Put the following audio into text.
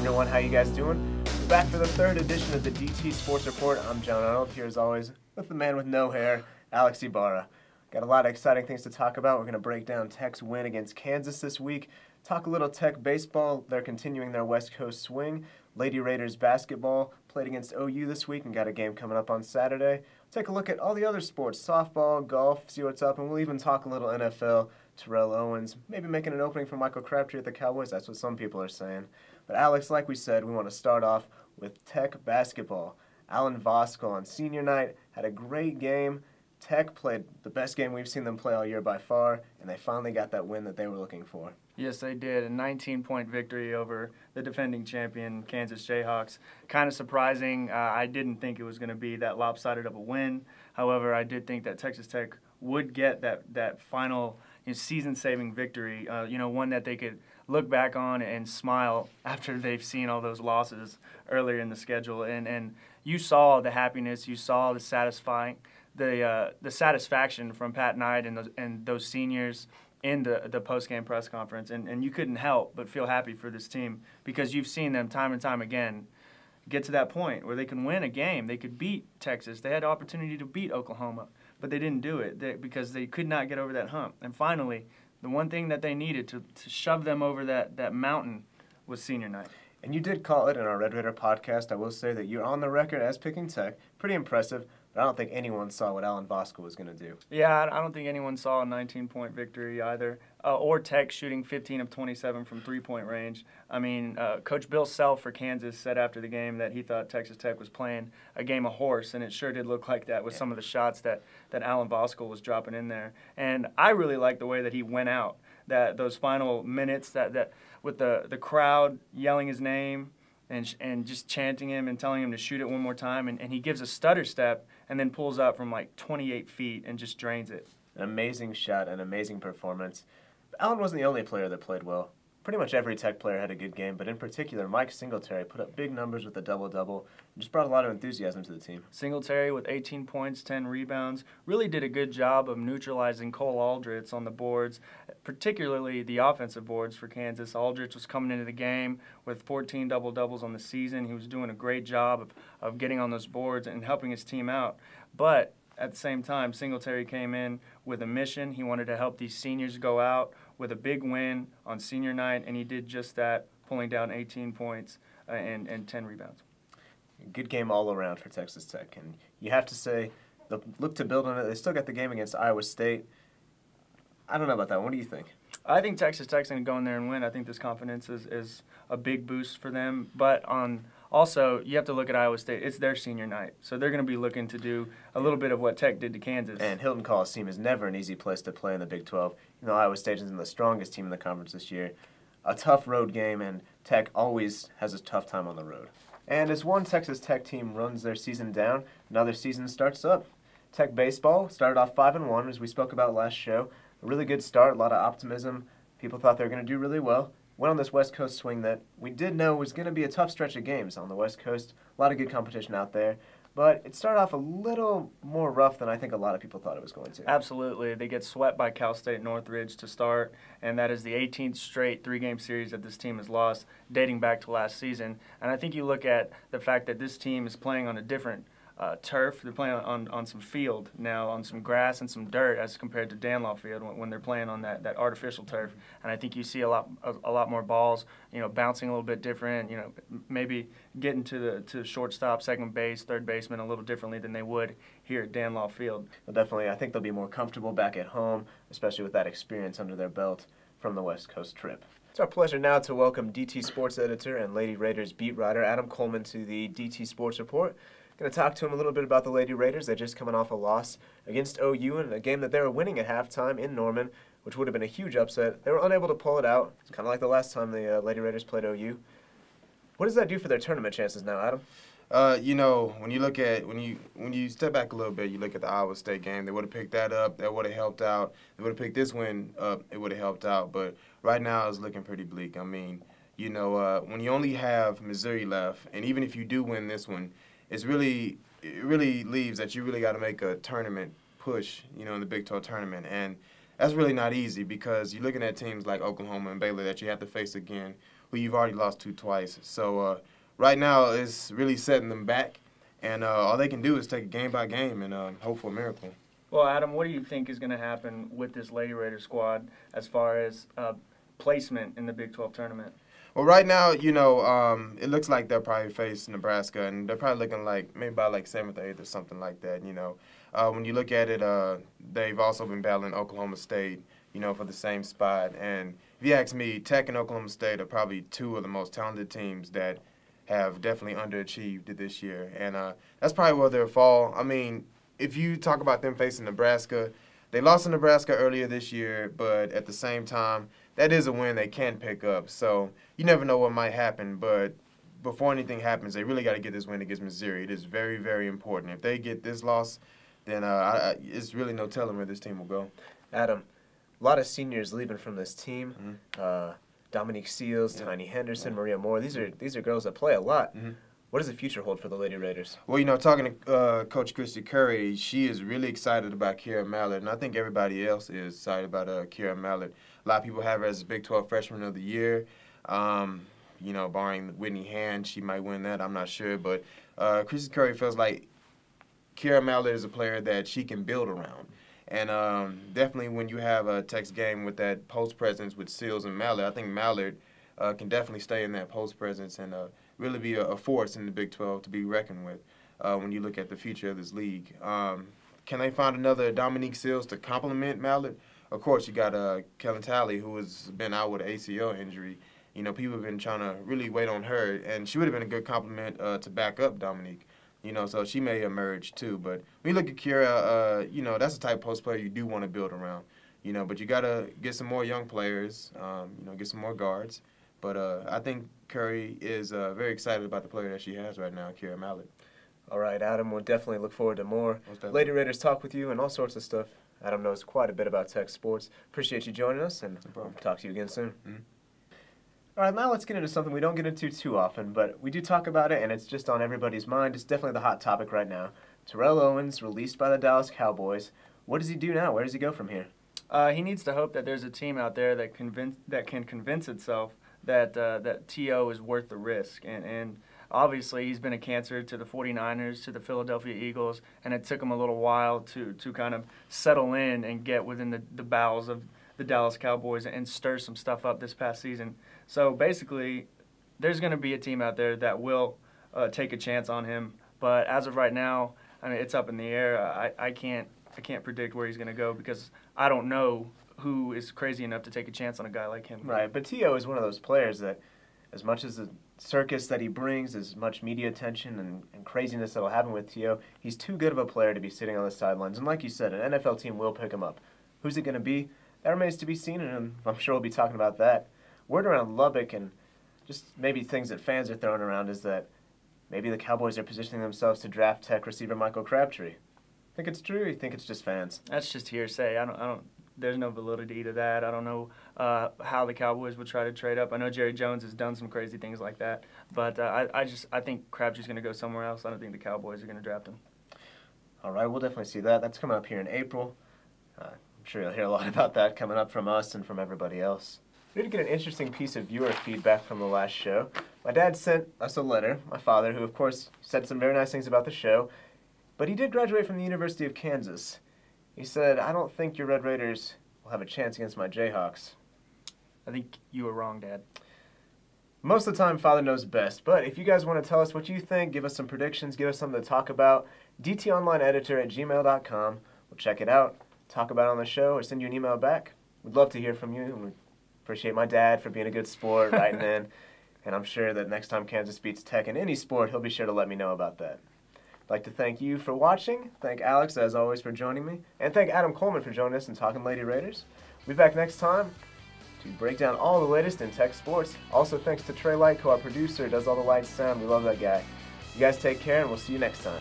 everyone, how you guys doing? We're back for the third edition of the DT Sports Report. I'm John Arnold, here as always with the man with no hair, Alex Ybarra. Got a lot of exciting things to talk about. We're going to break down Tech's win against Kansas this week, talk a little Tech baseball. They're continuing their West Coast swing. Lady Raiders basketball played against OU this week and got a game coming up on Saturday. Take a look at all the other sports, softball, golf, see what's up, and we'll even talk a little NFL. Terrell Owens, maybe making an opening for Michael Crabtree at the Cowboys. That's what some people are saying. But Alex, like we said, we want to start off with Tech basketball. Alan Voskuhl on senior night had a great game. Tech played the best game we've seen them play all year by far, and they finally got that win that they were looking for. Yes, they did. A 19-point victory over the defending champion, Kansas Jayhawks. Kind of surprising. I didn't think it was going to be that lopsided of a win. However, I did think that Texas Tech would get that final season-saving victory, one that they could look back on and smile after they've seen all those losses earlier in the schedule. And you saw the happiness, you saw the satisfaction from Pat Knight and those seniors in the post-game press conference. And you couldn't help but feel happy for this team because you've seen them time and time again get to that point where they can win a game. They could beat Texas. They had the opportunity to beat Oklahoma, but they didn't do it because they could not get over that hump. And finally, the one thing that they needed to shove them over that mountain was senior night. And you did call it in our Red Raider podcast. I will say that you're on the record as picking Tech. Pretty impressive, but I don't think anyone saw what Alan Voskuhl was going to do. Yeah, I don't think anyone saw a 19-point victory either, or Tech shooting 15 of 27 from three-point range. I mean, Coach Bill Self for Kansas said after the game that he thought Texas Tech was playing a game of horse, and it sure did look like that with some of the shots that Alan Voskuhl was dropping in there. And I really liked the way that he went out, those final minutes that with the crowd yelling his name and just chanting him and telling him to shoot it one more time, and he gives a stutter step and then pulls up from like 28 feet and just drains it. An amazing shot, an amazing performance. But Allen wasn't the only player that played well. Pretty much every Tech player had a good game, but in particular, Mike Singletary put up big numbers with a double-double and just brought a lot of enthusiasm to the team. Singletary with 18 points, 10 rebounds, really did a good job of neutralizing Cole Aldrich on the boards, particularly the offensive boards for Kansas. Aldrich was coming into the game with 14 double-doubles on the season. He was doing a great job of getting on those boards and helping his team out. But at the same time, Singletary came in with a mission. He wanted to help these seniors go out with a big win on senior night, and he did just that, pulling down 18 points and 10 rebounds. Good game all around for Texas Tech, and you have to say, look to build on it. They still got the game against Iowa State. I don't know about that. What do you think? I think Texas Tech's going to go in there and win. I think this confidence is a big boost for them, but also, you have to look at Iowa State. It's their senior night, so they're going to be looking to do a little bit of what Tech did to Kansas. And Hilton Coliseum is never an easy place to play in the Big 12. Iowa State isn't the strongest team in the conference this year. A tough road game, and Tech always has a tough time on the road. And as one Texas Tech team runs their season down, another season starts up. Tech baseball started off 5-1, as we spoke about last show. A really good start, a lot of optimism. People thought they were going to do really well. Went on this West Coast swing that we did know was going to be a tough stretch of games on the West Coast. A lot of good competition out there. But it started off a little more rough than I think a lot of people thought it was going to. Absolutely. They get swept by Cal State Northridge to start, and that is the 18th straight three-game series that this team has lost, dating back to last season. And I think you look at the fact that this team is playing on a different turf. They're playing on some field now, on some grass and some dirt as compared to Danlaw Field when they're playing on that artificial turf. And I think you see a lot more balls, bouncing a little bit different, maybe getting to shortstop, second base, third baseman a little differently than they would here at Danlaw Field. Well, definitely, I think they'll be more comfortable back at home, especially with that experience under their belt from the West Coast trip. It's our pleasure now to welcome DT Sports Editor and Lady Raiders beat writer Adam Coleman to the DT Sports Report. Going to talk to him a little bit about the Lady Raiders. They're just coming off a loss against OU in a game that they were winning at halftime in Norman, which would have been a huge upset. They were unable to pull it out. It's kind of like the last time the Lady Raiders played OU. What does that do for their tournament chances now, Adam? When you look at when you step back a little bit, you look at the Iowa State game. They would have picked that up. That would have helped out. They would have picked this win up. It would have helped out. But right now, it's looking pretty bleak. I mean, when you only have Missouri left, and even if you do win this one, it really leaves that you really got to make a tournament push, in the Big 12 tournament. And that's really not easy because you're looking at teams like Oklahoma and Baylor that you have to face again who you've already lost to twice. So right now it's really setting them back, and all they can do is take it game by game and hope for a miracle. Well, Adam, what do you think is going to happen with this Lady Raiders squad as far as placement in the Big 12 tournament? Well, right now, you know, it looks like they'll probably face Nebraska, and they're probably looking like maybe by like 7th or 8th or something like that, you know. When you look at it, they've also been battling Oklahoma State, you know, for the same spot. And if you ask me, Tech and Oklahoma State are probably two of the most talented teams that have definitely underachieved this year. And that's probably where they'll fall. I mean, if you talk about them facing Nebraska, they lost to Nebraska earlier this year, but at the same time, that is a win they can pick up. So you never know what might happen, but before anything happens, they really got to get this win against Missouri. It is very, very important. If they get this loss, then it's really no telling where this team will go. Adam, a lot of seniors leaving from this team. Dominique Seals, Tiny Henderson, Maria Moore. These are girls that play a lot. What does the future hold for the Lady Raiders? Well, you know, talking to Coach Christy Curry, she is really excited about Kira Mallett, and I think everybody else is excited about Kira Mallett. A lot of people have her as Big 12 Freshman of the Year. You know, barring Whitney Hand, she might win that. I'm not sure. But Christy Curry feels like Kira Mallett is a player that she can build around. And definitely when you have a Tech's game with that post presence with Seals and Mallett, I think Mallett can definitely stay in that post presence and really be a force in the Big 12 to be reckoned with when you look at the future of this league. Can they find another Dominique Seals to complement Mallett? Of course, you got Kellen Talley, who has been out with an ACL injury. You know, people have been trying to really wait on her, and she would have been a good complement to back up Dominique. You know, so she may emerge too. But when you look at Kira, you know, that's the type of post player you do want to build around. You know, but you got to get some more young players, you know, get some more guards. But I think Curry is very excited about the player that she has right now, Kira Mallett. All right, Adam, we'll definitely look forward to more Lady Raiders talk with you and all sorts of stuff. Adam knows quite a bit about Tech sports. Appreciate you joining us, and we'll talk to you again soon. All right, now let's get into something we don't get into too often, but we do talk about it, and it's just on everybody's mind. It's definitely the hot topic right now. Terrell Owens, released by the Dallas Cowboys. What does he do now? Where does he go from here? He needs to hope that there's a team out there that can convince itself that that T.O. is worth the risk. And obviously he's been a cancer to the 49ers, to the Philadelphia Eagles, and it took him a little while to kind of settle in and get within the bowels of the Dallas Cowboys and stir some stuff up this past season. So basically, there's going to be a team out there that will take a chance on him. But as of right now, I mean, it's up in the air. I can't predict where he's going to go because I don't know who is crazy enough to take a chance on a guy like him. Right, but T.O. is one of those players that, as much as the circus that he brings, as much media attention and craziness that will happen with T.O., he's too good of a player to be sitting on the sidelines. And like you said, an NFL team will pick him up. Who's it going to be? That remains to be seen, and I'm sure we'll be talking about that. Word around Lubbock and just maybe things that fans are throwing around is that maybe the Cowboys are positioning themselves to draft Tech receiver Michael Crabtree. Think it's true, or you think it's just fans? That's just hearsay. I don't. There's no validity to that. I don't know how the Cowboys would try to trade up. I know Jerry Jones has done some crazy things like that, but I think Crabtree's going to go somewhere else. I don't think the Cowboys are going to draft him. All right, we'll definitely see that. That's coming up here in April. I'm sure you'll hear a lot about that coming up from us and from everybody else. We did get an interesting piece of viewer feedback from the last show. My dad sent us a letter, my father, who of course said some very nice things about the show, but he did graduate from the University of Kansas. He said, "I don't think your Red Raiders will have a chance against my Jayhawks." I think you were wrong, Dad. Most of the time, Father knows best, but if you guys want to tell us what you think, give us some predictions, give us something to talk about, dtonlineeditor@gmail.com. We'll check it out, talk about it on the show, or send you an email back. We'd love to hear from you, and we appreciate my dad for being a good sport, writing in, and I'm sure that next time Kansas beats Tech in any sport, he'll be sure to let me know about that. I'd like to thank you for watching, thank Alex, as always, for joining me, and thank Adam Coleman for joining us and talking Lady Raiders. We'll be back next time to break down all the latest in Tech sports. Also, thanks to Trey Lightco, our producer, does all the lights, sound. We love that guy. You guys take care, and we'll see you next time.